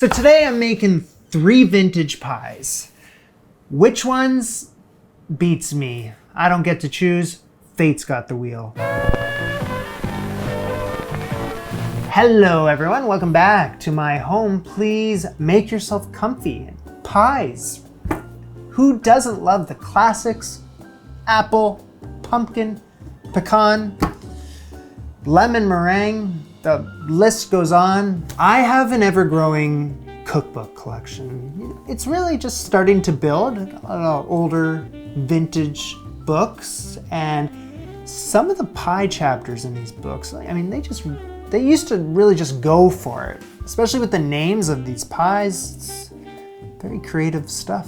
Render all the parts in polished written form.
So today I'm making 3 vintage pies. Which ones beats me? I don't get to choose. Fate's got the wheel. Hello everyone, welcome back to my home. Please make yourself comfy. Pies. Who doesn't love the classics? Apple, pumpkin, pecan, lemon meringue. The list goes on. I have an ever-growing cookbook collection. It's really just starting to build. A lot of older vintage books, and some of the pie chapters in these books, I mean, they used to really just go for it, especially with the names of these pies. It's very creative stuff.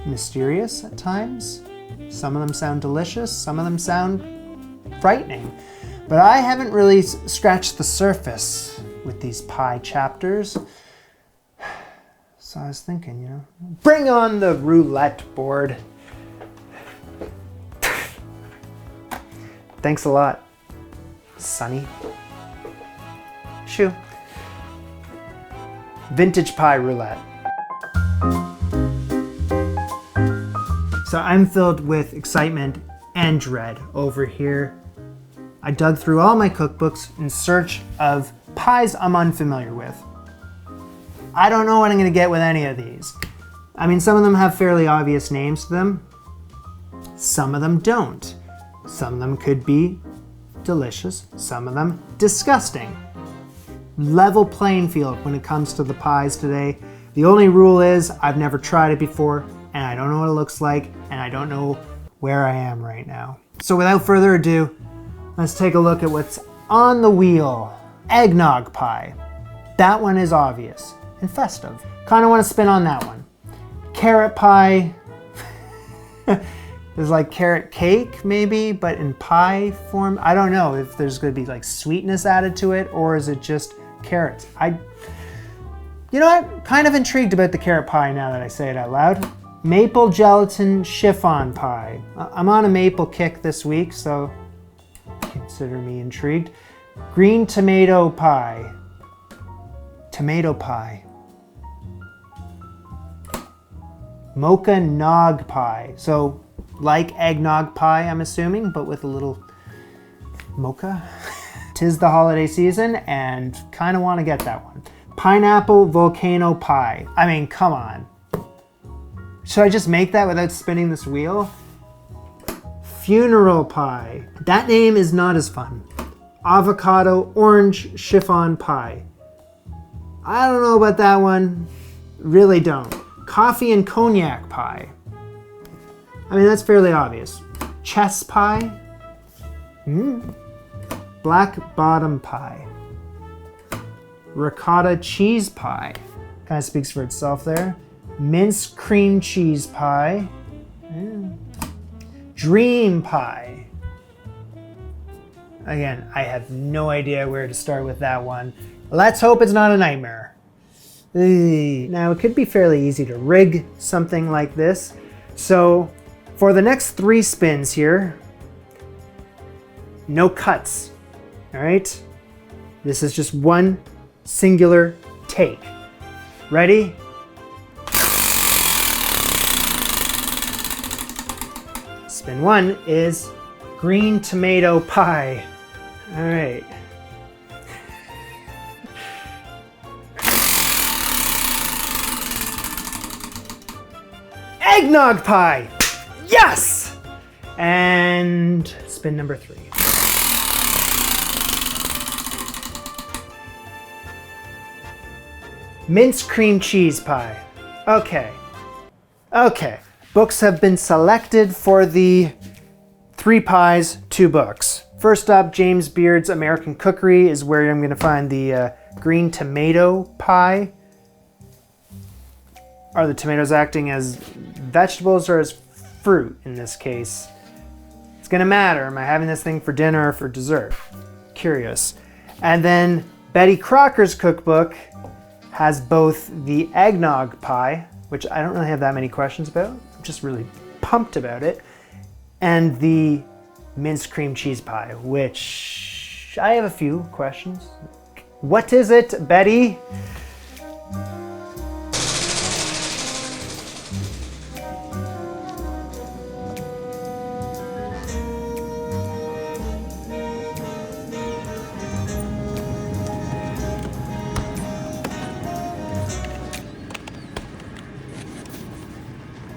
Mysterious at times. Some of them sound delicious, some of them sound frightening. But I haven't really scratched the surface with these pie chapters. So I was thinking, bring on the roulette board. Thanks a lot, Sonny. Shoo. Vintage Pie Roulette. So I'm filled with excitement and dread over here. I dug through all my cookbooks in search of pies I'm unfamiliar with. I don't know what I'm gonna get with any of these. I mean, some of them have fairly obvious names to them. Some of them don't. Some of them could be delicious, some of them disgusting. Level playing field when it comes to the pies today. The only rule is I've never tried it before, and I don't know what it looks like, and I don't know where I am right now. So without further ado, let's take a look at what's on the wheel. Eggnog pie. That one is obvious and festive. Kind of want to spin on that one. Carrot pie. It's like carrot cake maybe, but in pie form. I don't know if there's going to be like sweetness added to it, or is it just carrots? You know what? Kind of intrigued about the carrot pie now that I say it out loud. Maple gelatin chiffon pie. I'm on a maple kick this week, so consider me intrigued. Green tomato pie. Tomato pie. Mocha nog pie. So like eggnog pie, I'm assuming, but with a little mocha. 'Tis the holiday season and kind of want to get that one. Pineapple volcano pie. I mean, come on. Should I just make that without spinning this wheel? Funeral pie. That name is not as fun. Avocado orange chiffon pie. I don't know about that one. Really don't. Coffee and cognac pie. I mean, that's fairly obvious. Chess pie. Black bottom pie. Ricotta cheese pie. Kind of speaks for itself there. Mince cream cheese pie. Dream pie. Again, I have no idea where to start with that one. Let's hope it's not a nightmare. Now, it could be fairly easy to rig something like this. So for the next 3 spins here, no cuts, all right? This is just one singular take. Ready? Spin 1 is green tomato pie. All right. Eggnog pie. Yes! And spin number 3. Mince cream cheese pie. Okay. Books have been selected for the 3 pies, 2 books. First up, James Beard's American Cookery is where I'm going to find the green tomato pie. Are the tomatoes acting as vegetables or as fruit in this case? It's going to matter. Am I having this thing for dinner or for dessert? Curious. And then Betty Crocker's cookbook has both the eggnog pie, which I don't really have that many questions about. I'm just really pumped about it. And the minced cream cheese pie, which I have a few questions. What is it, Betty?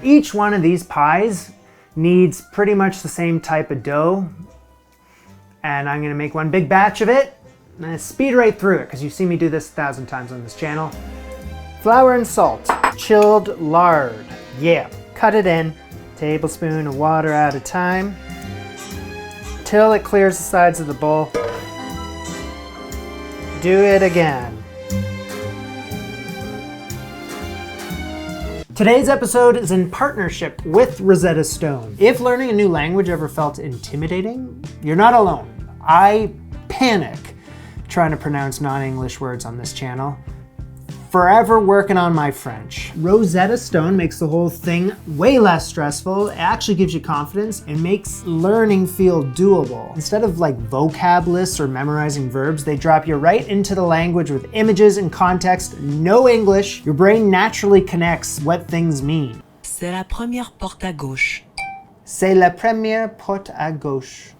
Each one of these pies needs pretty much the same type of dough. And I'm gonna make one big batch of it. I'm gonna speed right through it because you've seen me do this 1,000 times on this channel. Flour and salt, chilled lard. Yeah, cut it in, tablespoon of water at a time, till it clears the sides of the bowl. Do it again. Today's episode is in partnership with Rosetta Stone. If learning a new language ever felt intimidating, you're not alone. I panic trying to pronounce non-English words on this channel. Forever working on my French. Rosetta Stone makes the whole thing way less stressful. It actually gives you confidence and makes learning feel doable. Instead of like vocab lists or memorizing verbs, they drop you right into the language with images and context, no English. Your brain naturally connects what things mean. C'est la première porte à gauche. C'est la première porte à gauche.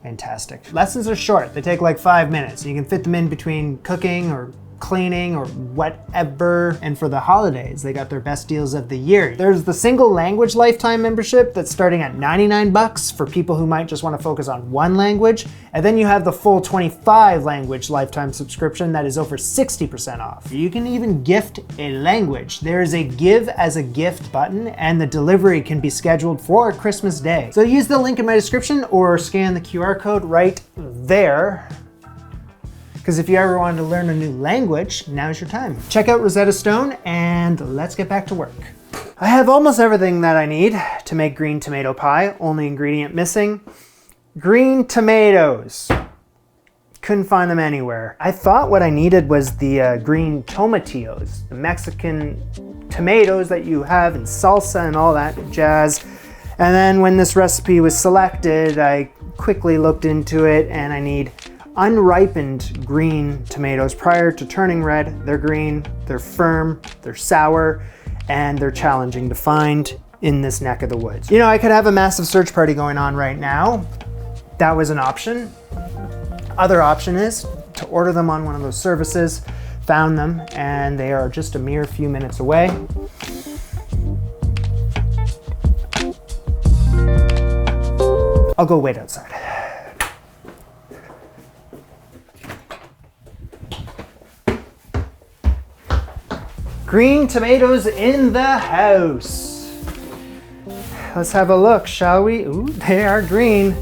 Fantastic. Lessons are short. They take like 5 minutes. You can fit them in between cooking or cleaning or whatever. And for the holidays, they got their best deals of the year. There's the single language lifetime membership that's starting at 99 bucks for people who might just want to focus on one language. And then you have the full 25 language lifetime subscription that is over 60% off. You can even gift a language. There is a give as a gift button and the delivery can be scheduled for Christmas Day. So use the link in my description or scan the QR code right there. Because if you ever wanted to learn a new language, now's your time. Check out Rosetta Stone and let's get back to work. I have almost everything that I need to make green tomato pie. Only ingredient missing, green tomatoes. Couldn't find them anywhere. I thought what I needed was the green tomatillos, the Mexican tomatoes that you have in salsa and all that jazz. And then when this recipe was selected, I quickly looked into it and I need unripened green tomatoes prior to turning red. They're green, they're firm, they're sour, and they're challenging to find in this neck of the woods. You know, I could have a massive search party going on right now. That was an option. Other option is to order them on one of those services. Found them, and they are just a mere few minutes away. I'll go wait outside. Green tomatoes in the house. Let's have a look, shall we? Ooh, they are green.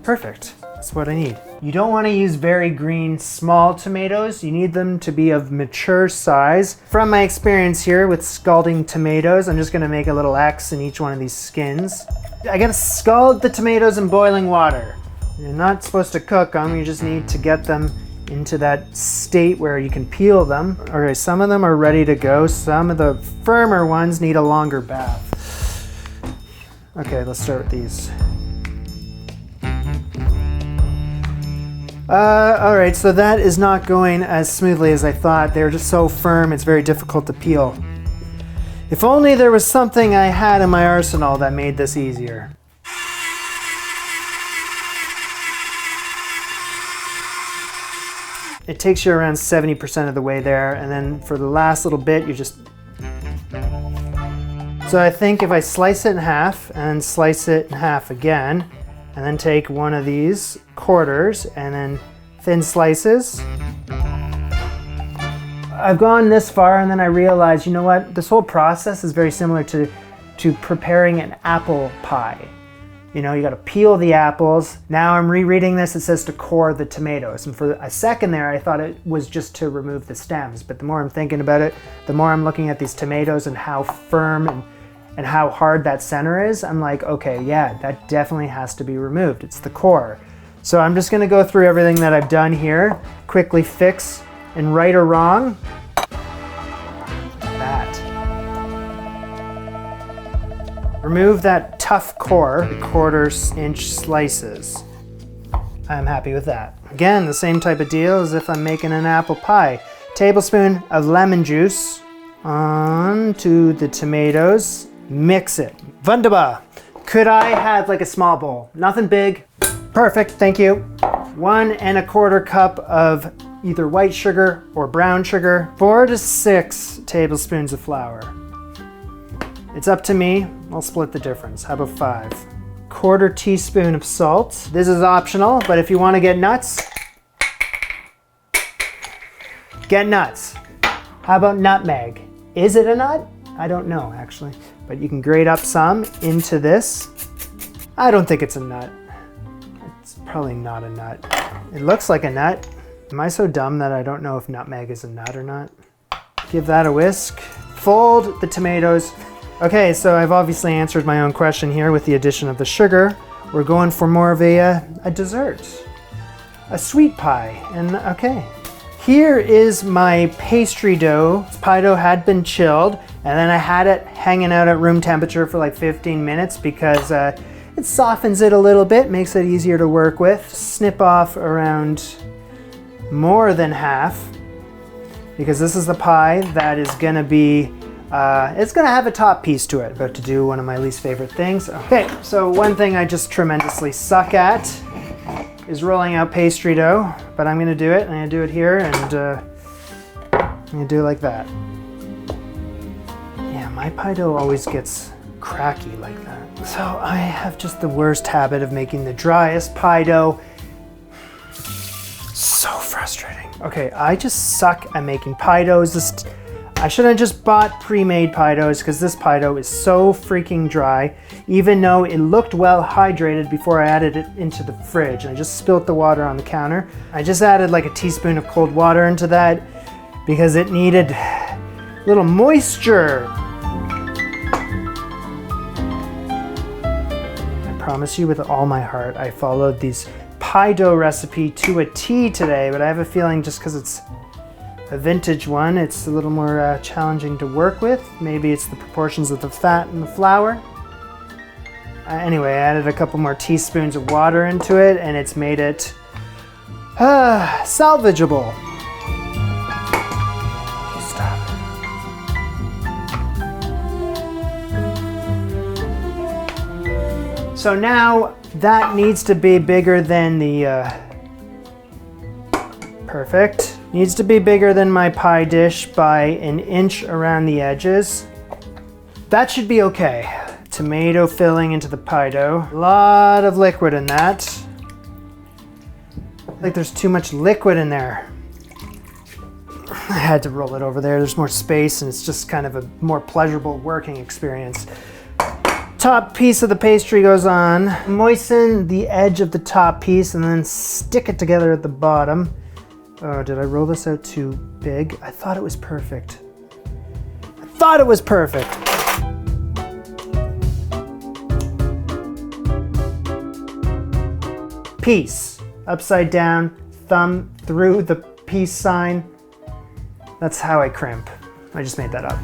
Perfect, that's what I need. You don't want to use very green, small tomatoes. You need them to be of mature size. From my experience here with scalding tomatoes, I'm just gonna make a little X in each one of these skins. I gotta scald the tomatoes in boiling water. You're not supposed to cook them, you just need to get them into that state where you can peel them. Okay, some of them are ready to go. Some of the firmer ones need a longer bath. Okay, let's start with these. All right, so that is not going as smoothly as I thought. They're just so firm, it's very difficult to peel. If only there was something I had in my arsenal that made this easier. It takes you around 70% of the way there, and then for the last little bit, you just... So I think if I slice it in half, and slice it in half again, and then take one of these quarters, and then thin slices. I've gone this far, and then I realized, you know what? This whole process is very similar to preparing an apple pie. You know, you gotta peel the apples. Now I'm rereading this, it says to core the tomatoes. And for a second there, I thought it was just to remove the stems. But the more I'm thinking about it, the more I'm looking at these tomatoes and how firm and how hard that center is, I'm like, okay, yeah, that definitely has to be removed. It's the core. So I'm just gonna go through everything that I've done here, quickly fix in right or wrong. That. Remove that tough core, the 1/4 inch slices. I'm happy with that. Again, the same type of deal as if I'm making an apple pie. Tablespoon of lemon juice onto the tomatoes. Mix it. Wunderbar. Could I have like a small bowl? Nothing big. Perfect, thank you. 1 1/4 cup of either white sugar or brown sugar, 4 to 6 tablespoons of flour. It's up to me. I'll split the difference. How about 5? 1/4 teaspoon of salt. This is optional, but if you want to get nuts, get nuts. How about nutmeg? Is it a nut? I don't know actually, but you can grate up some into this. I don't think it's a nut. It's probably not a nut. It looks like a nut. Am I so dumb that I don't know if nutmeg is a nut or not? Give that a whisk. Fold the tomatoes. Okay, so I've obviously answered my own question here with the addition of the sugar. We're going for more of a dessert, a sweet pie. And okay, here is my pastry dough. This pie dough had been chilled, and then I had it hanging out at room temperature for like 15 minutes because it softens it a little bit, makes it easier to work with. Snip off around more than half because this is the pie that is gonna be it's gonna have a top piece to it. About to do one of my least favorite things. Okay, so one thing I just tremendously suck at is rolling out pastry dough, but I'm gonna do it. I'm gonna do it here, and I'm gonna do it like that. Yeah, my pie dough always gets cracky like that. So I have just the worst habit of making the driest pie dough. So frustrating. Okay, I just suck at making pie doughs. I should have just bought pre-made pie doughs because this pie dough is so freaking dry, even though it looked well hydrated before I added it into the fridge. And I just spilt the water on the counter. I just added like a teaspoon of cold water into that because it needed a little moisture. I promise you with all my heart, I followed these pie dough recipe to a T today, but I have a feeling just because it's a vintage one, it's a little more challenging to work with. Maybe it's the proportions of the fat and the flour. Anyway, I added a couple more teaspoons of water into it, and it's made it salvageable. Stop. So now that needs to be bigger than the perfect. Needs to be bigger than my pie dish by 1 inch around the edges. That should be okay. Tomato filling into the pie dough. A lot of liquid in that. Like there's too much liquid in there. I had to roll it over there. There's more space and it's just kind of a more pleasurable working experience. Top piece of the pastry goes on. Moisten the edge of the top piece and then stick it together at the bottom. Oh, did I roll this out too big? I thought it was perfect. I thought it was perfect. Piece. Upside down, thumb through the peace sign. That's how I crimp. I just made that up.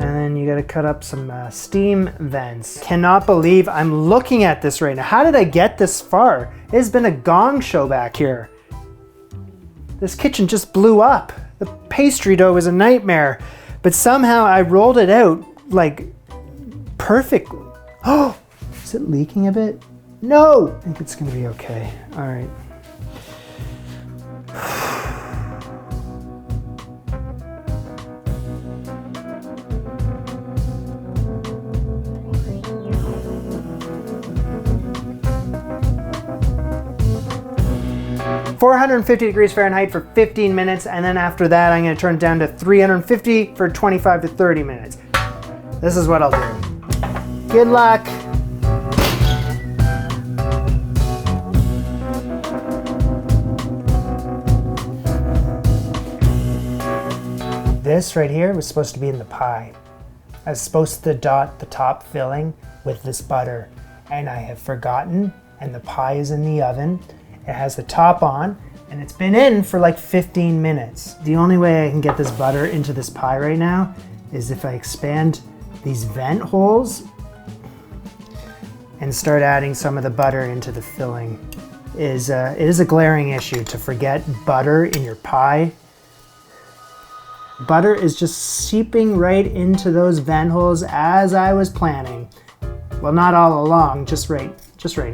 And then you gotta cut up some steam vents. Cannot believe I'm looking at this right now. How did I get this far? It has been a gong show back here. This kitchen just blew up. The pastry dough was a nightmare, but somehow I rolled it out like perfectly. Oh, is it leaking a bit? No, I think it's gonna be okay. All right. 450 degrees Fahrenheit for 15 minutes, and then after that I'm going to turn it down to 350 for 25 to 30 minutes. This is what I'll do. Good luck. This right here was supposed to be in the pie. I was supposed to dot the top filling with this butter, and I have forgotten, and the pie is in the oven. It has the top on, and it's been in for like 15 minutes. The only way I can get this butter into this pie right now is if I expand these vent holes and start adding some of the butter into the filling. It is a glaring issue to forget butter in your pie. Butter is just seeping right into those vent holes as I was planning. Well, not all along, just right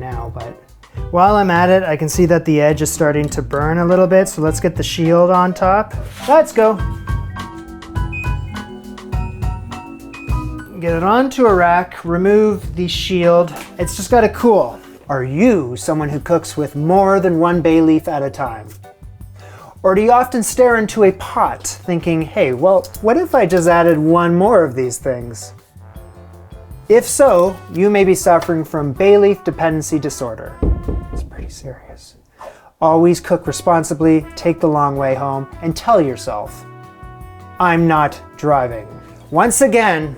now, but While I'm at it, I can see that the edge is starting to burn a little bit, so let's get the shield on top. Let's go. Get it onto a rack, remove the shield. It's just gotta cool. Are you someone who cooks with more than one bay leaf at a time? Or do you often stare into a pot thinking, hey, well, what if I just added one more of these things? If so, you may be suffering from bay leaf dependency disorder. It's pretty serious. Always cook responsibly, take the long way home, and tell yourself, I'm not driving. Once again,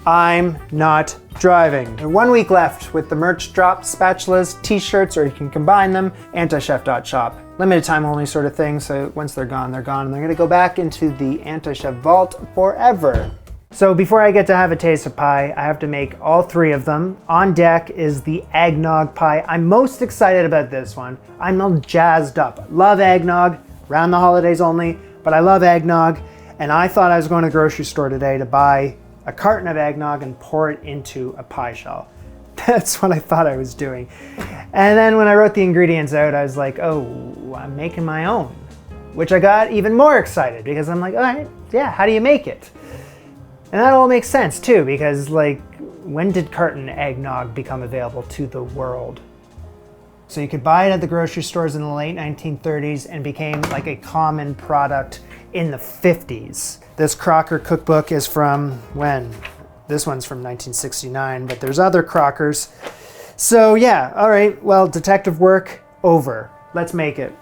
I'm not driving. 1 week left with the merch drop, spatulas, t-shirts, or you can combine them, antichef.shop. Limited time only sort of thing, so once they're gone, and they're gonna go back into the Anti-Chef vault forever. So before I get to have a taste of pie, I have to make all 3 of them. On deck is the eggnog pie. I'm most excited about this one. I'm all jazzed up. Love eggnog, around the holidays only, but I love eggnog, and I thought I was going to the grocery store today to buy a carton of eggnog and pour it into a pie shell. That's what I thought I was doing. And then when I wrote the ingredients out, I was like, oh, I'm making my own, which I got even more excited because I'm like, all right, yeah, how do you make it? And that all makes sense too, because like, when did carton eggnog become available to the world? So you could buy it at the grocery stores in the late 1930s and became like a common product in the 50s. This Crocker cookbook is from when? This one's from 1969, but there's other Crockers. So yeah, all right, well, detective work over. Let's make it.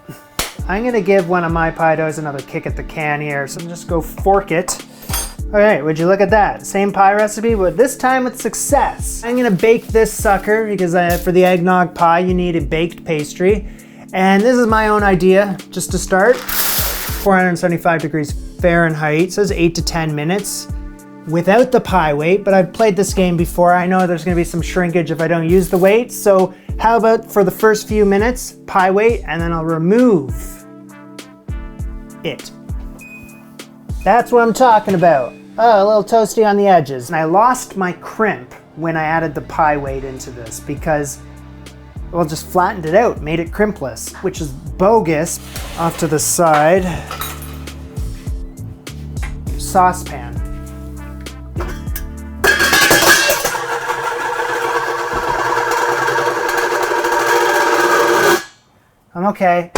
I'm gonna give one of my pie doughs another kick at the can here, so just go fork it. All right, would you look at that? Same pie recipe, but this time with success. I'm gonna bake this sucker because for the eggnog pie, you need a baked pastry. And this is my own idea, just to start. 475 degrees Fahrenheit, says 8 to 10 minutes without the pie weight, but I've played this game before. I know there's gonna be some shrinkage if I don't use the weight. So how about for the first few minutes, pie weight, and then I'll remove it. That's what I'm talking about. Oh, a little toasty on the edges. And I lost my crimp when I added the pie weight into this because, well, just flattened it out, made it crimpless, which is bogus. Off to the side. Saucepan. I'm okay.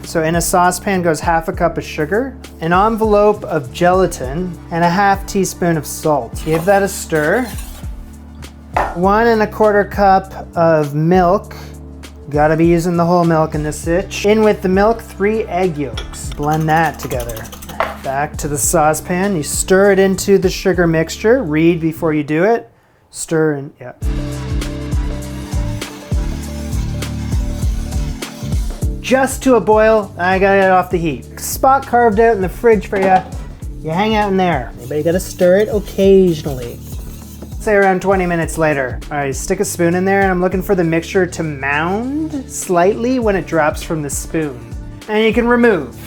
So in a saucepan goes half a cup of sugar, an envelope of gelatin, and a half teaspoon of salt. Give that a stir. 1 1/4 cup of milk. Gotta be using the whole milk in this sitch. In with the milk, 3 egg yolks. Blend that together. Back to the saucepan. You stir it into the sugar mixture. Read before you do it. Stir and, yeah. Just to a boil, I gotta get it off the heat. Spot carved out in the fridge for you. You hang out in there. But you gotta stir it occasionally. Say around 20 minutes later. All right, stick a spoon in there and I'm looking for the mixture to mound slightly when it drops from the spoon. And you can remove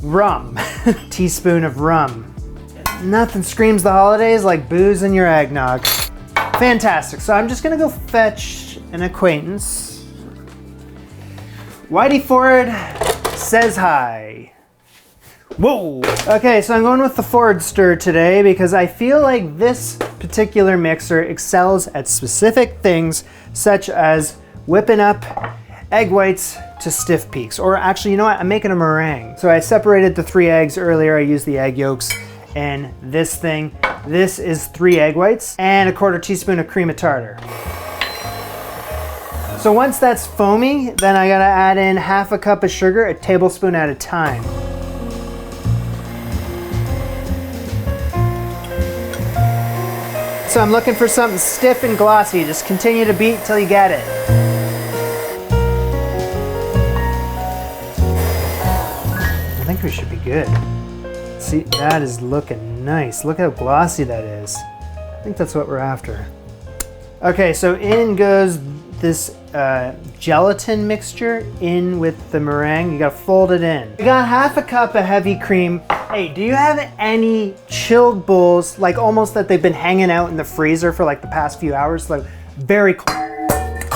rum, teaspoon of rum. Nothing screams the holidays like booze in your eggnog. Fantastic, so I'm just gonna go fetch an acquaintance. Whitey Ford says hi. Whoa! Okay, so I'm going with the Ford stir today because I feel like this particular mixer excels at specific things such as whipping up egg whites to stiff peaks. Or actually, you know what? I'm making a meringue. So I separated the 3 eggs earlier. I used the egg yolks and this thing. This is 3 egg whites and a 1/4 teaspoon of cream of tartar. So once that's foamy, then I gotta add in half a cup of sugar, a tablespoon at a time. So I'm looking for something stiff and glossy. Just continue to beat till you get it. I think we should be good. See, that is looking nice. Look how glossy that is. I think that's what we're after. Okay, so in goes this gelatin mixture in with the meringue. You gotta fold it in. We got half a cup of heavy cream. Hey, do you have any chilled bowls, like almost that they've been hanging out in the freezer for like the past few hours, like very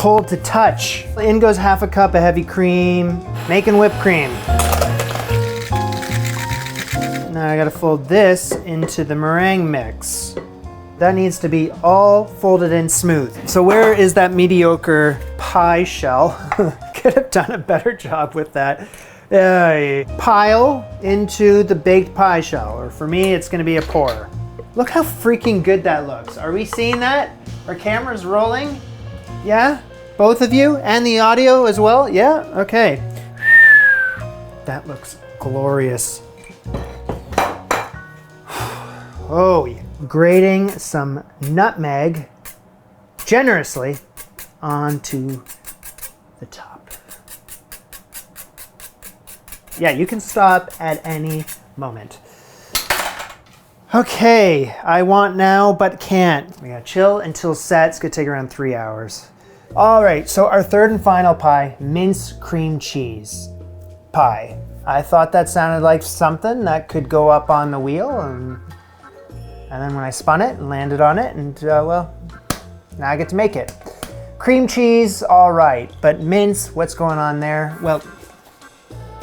cold to touch. In goes half a cup of heavy cream, making whipped cream. Now I gotta fold this into the meringue mix. That needs to be all folded in smooth. So where is that mediocre pie shell? Could have done a better job with that. Pile into the baked pie shell, or for me, it's gonna be a pour. Look how freaking good that looks. Are we seeing that? Are cameras rolling? Yeah? Both of you? And the audio as well? Yeah? Okay. That looks glorious. Oh, yeah. Grating some nutmeg generously onto the top. Yeah, you can stop at any moment. Okay, I want now but can't. We gotta chill until set. It's gonna take around 3 hours. All right, so our third and final pie, mince cream cheese pie. I thought that sounded like something that could go up on the wheel, and then when I spun it and landed on it, and well, now I get to make it. Cream cheese, all right, but mince, what's going on there? Well,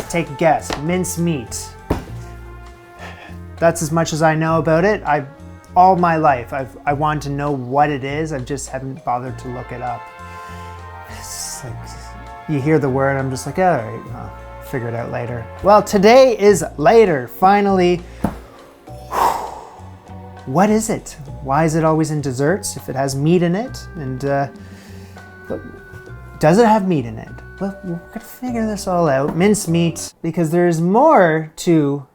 take a guess, mince meat. That's as much as I know about it. All my life, I wanted to know what it is. I just haven't bothered to look it up. It's like, you hear the word, I'm just like, all right, I'll figure it out later. Well, today is later, finally. What is it? Why is it always in desserts if it has meat in it? And does it have meat in it? Well, we're gonna figure this all out. Mince meat, because there's more to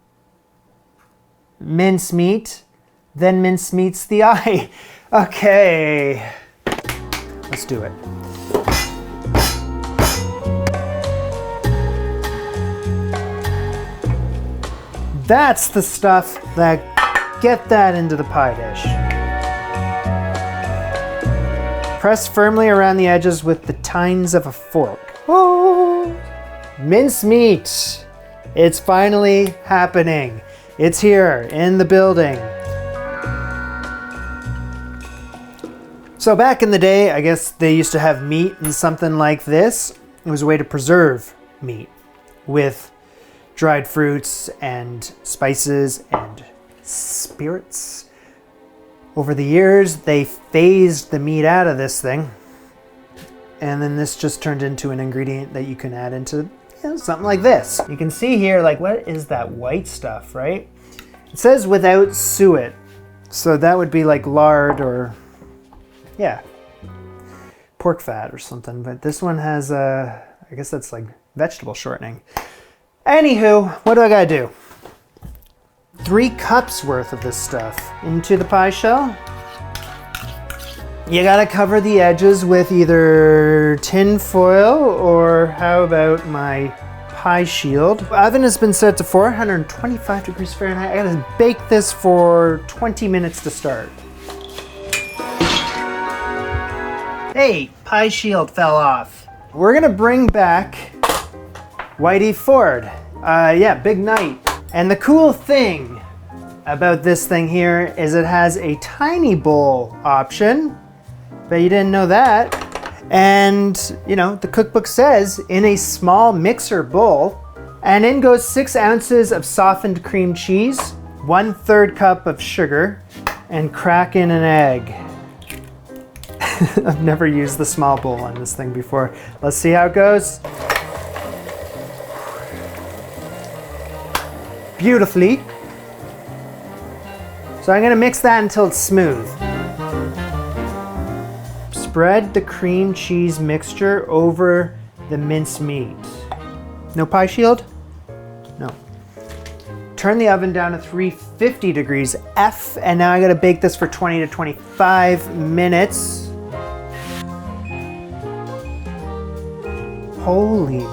mince meat than mince meets the eye. Okay, let's do it. That's the stuff that get that into the pie dish. Press firmly around the edges with the tines of a fork. Oh, mince meat. It's finally happening. It's here in the building. So back in the day, I guess they used to have meat in something like this. It was a way to preserve meat with dried fruits and spices and spirits. Over the years, they phased the meat out of this thing, and then this just turned into an ingredient that you can add into something like this. You can see here, like, what is that white stuff, right? It says without suet, so that would be like lard or, yeah, pork fat or something. But this one has, I guess that's like vegetable shortening. Anywho, what do I gotta do? 3 cups worth of this stuff into the pie shell. You gotta cover the edges with either tin foil or how about my pie shield. The oven has been set to 425 degrees Fahrenheit. I gotta bake this for 20 minutes to start. Hey, pie shield fell off. We're gonna bring back Whitey Ford. Yeah, big night. And the cool thing about this thing here is it has a tiny bowl option. Bet you didn't know that. And, you know, the cookbook says in a small mixer bowl. And in goes 6 ounces of softened cream cheese, 1/3 cup of sugar, and crack in an egg. I've never used the small bowl on this thing before. Let's see how it goes. Beautifully. So I'm gonna mix that until it's smooth. Spread the cream cheese mixture over the minced meat. No pie shield? No. Turn the oven down to 350 degrees F, and now I gotta bake this for 20 to 25 minutes. Holy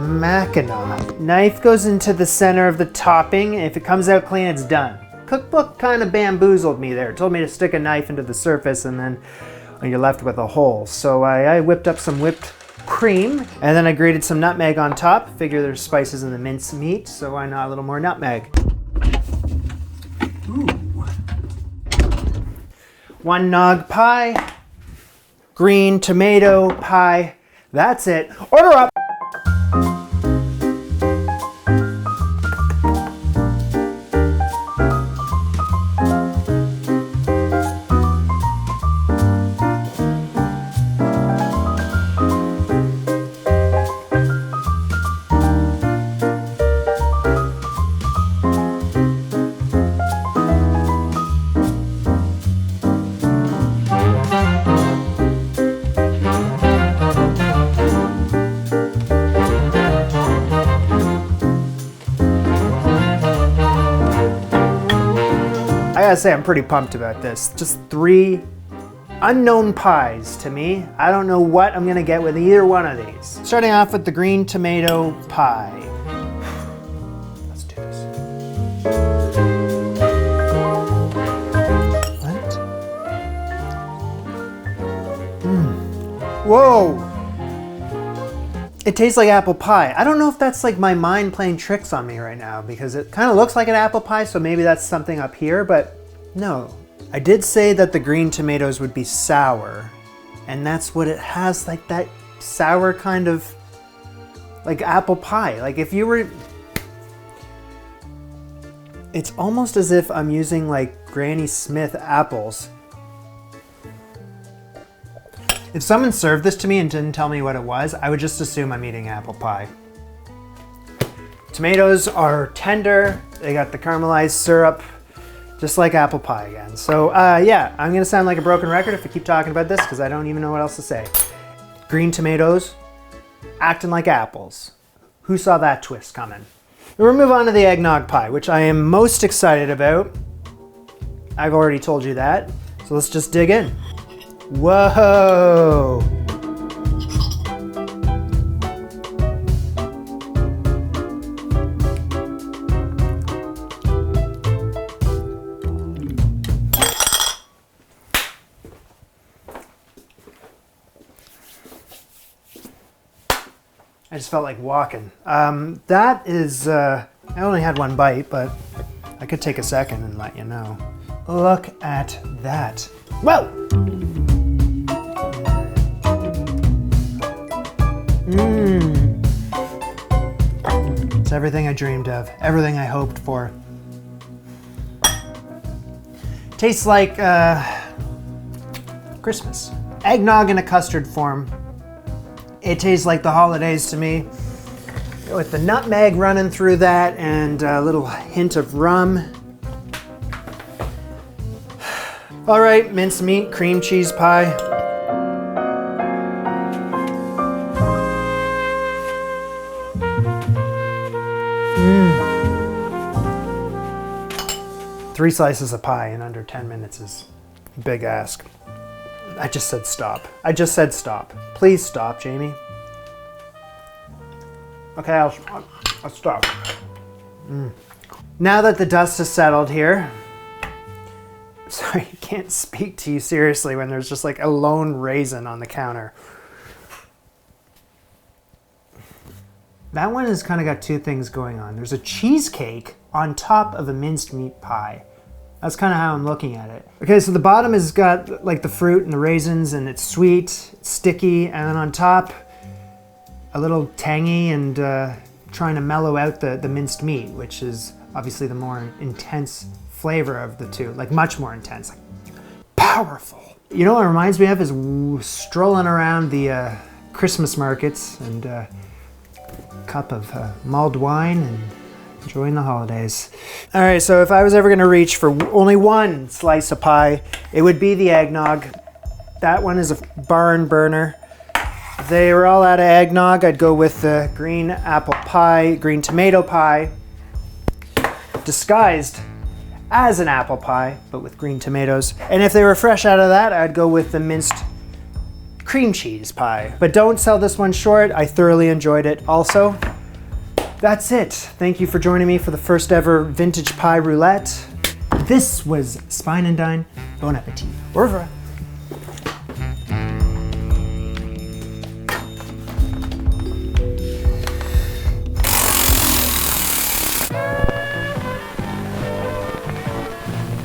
Mackinac. Knife goes into the center of the topping. If it comes out clean, it's done. Cookbook kind of bamboozled me there. It told me to stick a knife into the surface and then you're left with a hole. So I whipped up some whipped cream and then I grated some nutmeg on top. Figure there's spices in the minced meat, so why not a little more nutmeg? Ooh. 1 nog pie. green tomato pie. That's it. Order up. I gotta say, I'm pretty pumped about this. Just 3 unknown pies to me. I don't know what I'm gonna get with either one of these. Starting off with the green tomato pie. Let's do this. What? Whoa! It tastes like apple pie. I don't know if that's like my mind playing tricks on me right now, because it kind of looks like an apple pie, so maybe that's something up here, but no. I did say that the green tomatoes would be sour, and that's what it has, like that sour kind of like apple pie. Like if you were, it's almost as if I'm using like Granny Smith apples. If someone served this to me and didn't tell me what it was, I would just assume I'm eating apple pie. Tomatoes are tender. They got the caramelized syrup, just like apple pie again. So yeah, I'm gonna sound like a broken record if I keep talking about this because I don't even know what else to say. Green tomatoes, acting like apples. Who saw that twist coming? We'll move on to the eggnog pie, which I am most excited about. I've already told you that. So let's just dig in. Whoa! I just felt like walking. That is, I only had 1 bite, but I could take a second and let you know. Look at that. Whoa! It's everything I dreamed of, everything I hoped for. Tastes like Christmas. Eggnog in a custard form. It tastes like the holidays to me, with the nutmeg running through that and a little hint of rum. All right, mincemeat cream cheese pie. Three slices of pie in under 10 minutes is a big ask. I just said stop. I just said stop. Please stop, Jamie. Okay, I'll stop. Now that the dust has settled here, sorry, I can't speak to you seriously when there's just like a lone raisin on the counter. That one has kind of got 2 things going on. There's a cheesecake on top of a minced meat pie. That's kind of how I'm looking at it. Okay, so the bottom has got like the fruit and the raisins, and it's sweet, it's sticky, and then on top, a little tangy and trying to mellow out the minced meat, which is obviously the more intense flavor of the two, like much more intense, like powerful. You know what it reminds me of is strolling around the Christmas markets and a cup of mulled wine and enjoying the holidays. All right, so if I was ever gonna reach for only 1 slice of pie, it would be the eggnog. That one is a barn burner. If they were all out of eggnog, I'd go with the green apple pie, green tomato pie, disguised as an apple pie, but with green tomatoes. And if they were fresh out of that, I'd go with the minced cream cheese pie. But don't sell this one short. I thoroughly enjoyed it also. That's it. Thank you for joining me for the first ever vintage pie roulette. This was Spine and Dine. Bon appetit. Au revoir.